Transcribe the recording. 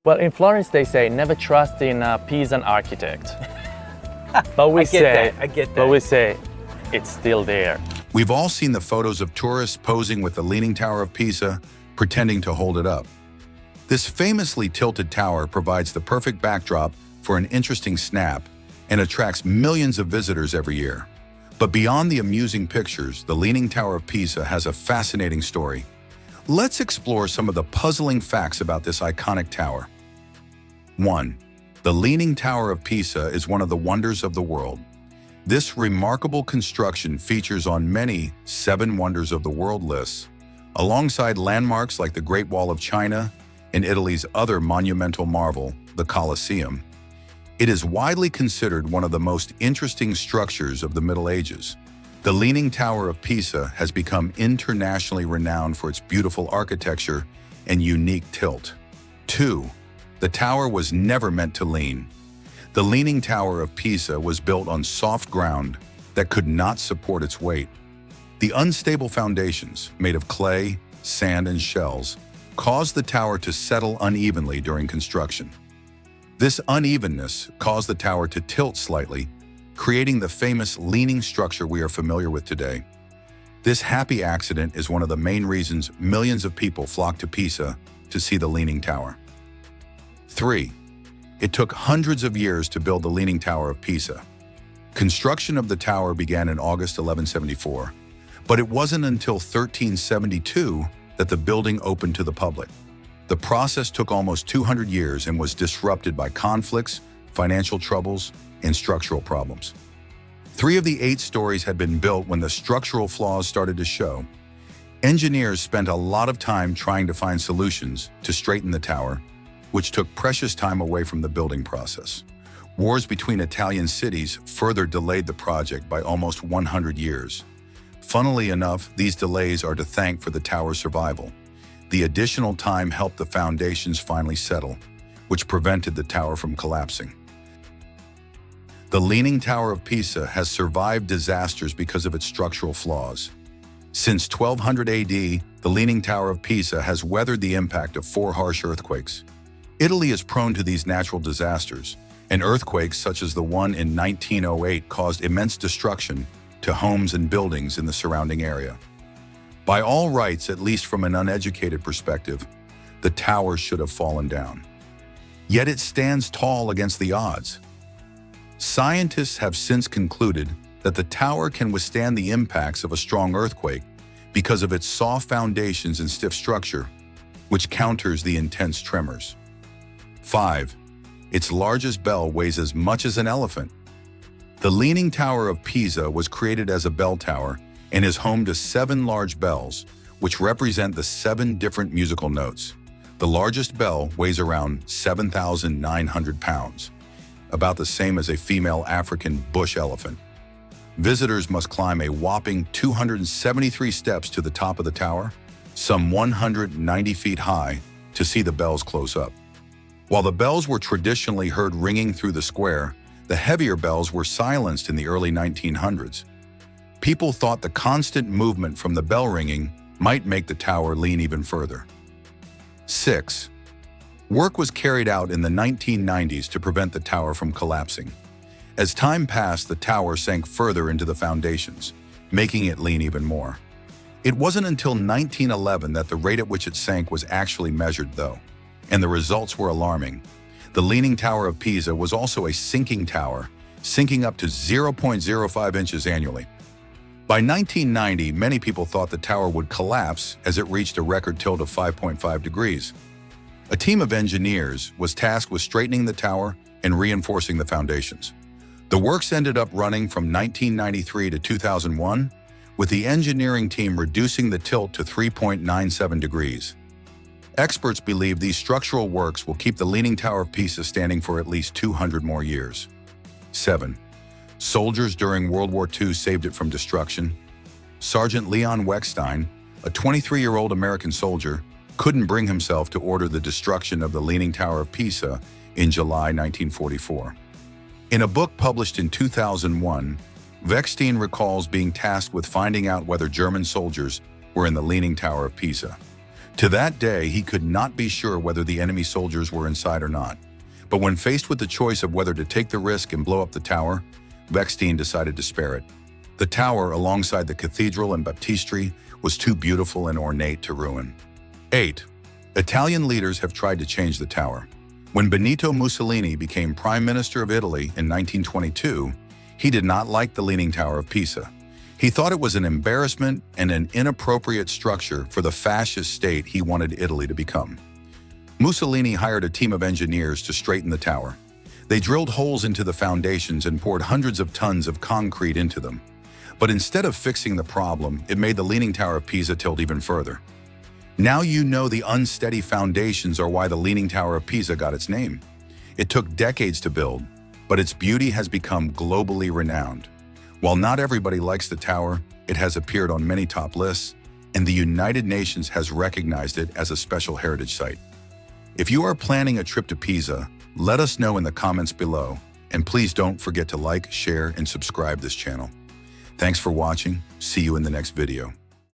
Well, in Florence, they say never trust in a Pisan architect. But we I get that. But we say it's still there. We've all seen the photos of tourists posing with the Leaning Tower of Pisa, pretending to hold it up. This famously tilted tower provides the perfect backdrop for an interesting snap and attracts millions of visitors every year. But beyond the amusing pictures, the Leaning Tower of Pisa has a fascinating story. Let's explore some of the puzzling facts about this iconic tower. 1. The Leaning Tower of Pisa is one of the wonders of the world. This remarkable construction features on many 7 Wonders of the World lists, alongside landmarks like the Great Wall of China and Italy's other monumental marvel, the Colosseum. It is widely considered one of the most interesting structures of the Middle Ages. The Leaning Tower of Pisa has become internationally renowned for its beautiful architecture and unique tilt. 2. The tower was never meant to lean. The Leaning Tower of Pisa was built on soft ground that could not support its weight. The unstable foundations, made of clay, sand, and shells, caused the tower to settle unevenly during construction. This unevenness caused the tower to tilt slightly, creating the famous leaning structure we are familiar with today. This happy accident is one of the main reasons millions of people flock to Pisa to see the Leaning Tower. 3. It took hundreds of years to build the Leaning Tower of Pisa. Construction of the tower began in August 1174, but it wasn't until 1372 that the building opened to the public. The process took almost 200 years and was disrupted by conflicts, financial troubles, and structural problems. 3 of the 8 stories had been built when the structural flaws started to show. Engineers spent a lot of time trying to find solutions to straighten the tower, which took precious time away from the building process. Wars between Italian cities further delayed the project by almost 100 years. Funnily enough, these delays are to thank for the tower's survival. The additional time helped the foundations finally settle, which prevented the tower from collapsing. The Leaning Tower of Pisa has survived disasters because of its structural flaws. Since 1200 AD, the Leaning Tower of Pisa has weathered the impact of 4 harsh earthquakes. Italy is prone to these natural disasters, and earthquakes such as the one in 1908 caused immense destruction to homes and buildings in the surrounding area. By all rights, at least from an uneducated perspective, the tower should have fallen down. Yet it stands tall against the odds. Scientists have since concluded that the tower can withstand the impacts of a strong earthquake because of its soft foundations and stiff structure, which counters the intense tremors. 5. Its largest bell weighs as much as an elephant. The Leaning Tower of Pisa was created as a bell tower and is home to 7 large bells, which represent the 7 different musical notes. The largest bell weighs around 7,900 pounds, about the same as a female African bush elephant. Visitors must climb a whopping 273 steps to the top of the tower, some 190 feet high, to see the bells close up. While the bells were traditionally heard ringing through the square, the heavier bells were silenced in the early 1900s. People thought the constant movement from the bell ringing might make the tower lean even further. 6. Work was carried out in the 1990s to prevent the tower from collapsing. As time passed, the tower sank further into the foundations, making it lean even more. It wasn't until 1911 that the rate at which it sank was actually measured, though, and the results were alarming. The Leaning Tower of Pisa was also a sinking tower, sinking up to 0.05 inches annually. By 1990, many people thought the tower would collapse as it reached a record tilt of 5.5 degrees. A team of engineers was tasked with straightening the tower and reinforcing the foundations. The works ended up running from 1993 to 2001, with the engineering team reducing the tilt to 3.97 degrees. Experts believe these structural works will keep the Leaning Tower of Pisa standing for at least 200 more years. 7. Soldiers during World War II saved it from destruction. Sergeant Leon Weckstein, a 23-year-old American soldier, couldn't bring himself to order the destruction of the Leaning Tower of Pisa in July 1944. In a book published in 2001, Weckstein recalls being tasked with finding out whether German soldiers were in the Leaning Tower of Pisa. To that day, he could not be sure whether the enemy soldiers were inside or not. But when faced with the choice of whether to take the risk and blow up the tower, Bechstein decided to spare it. The tower, alongside the cathedral and baptistry, was too beautiful and ornate to ruin. 8. Italian leaders have tried to change the tower. When Benito Mussolini became Prime Minister of Italy in 1922, he did not like the Leaning Tower of Pisa. He thought it was an embarrassment and an inappropriate structure for the fascist state he wanted Italy to become. Mussolini hired a team of engineers to straighten the tower. They drilled holes into the foundations and poured hundreds of tons of concrete into them. But instead of fixing the problem, it made the Leaning Tower of Pisa tilt even further. Now you know the unsteady foundations are why the Leaning Tower of Pisa got its name. It took decades to build, but its beauty has become globally renowned. While not everybody likes the tower, it has appeared on many top lists, and the United Nations has recognized it as a special heritage site. If you are planning a trip to Pisa, let us know in the comments below, and please don't forget to like, share, and subscribe this channel. Thanks for watching. See you in the next video.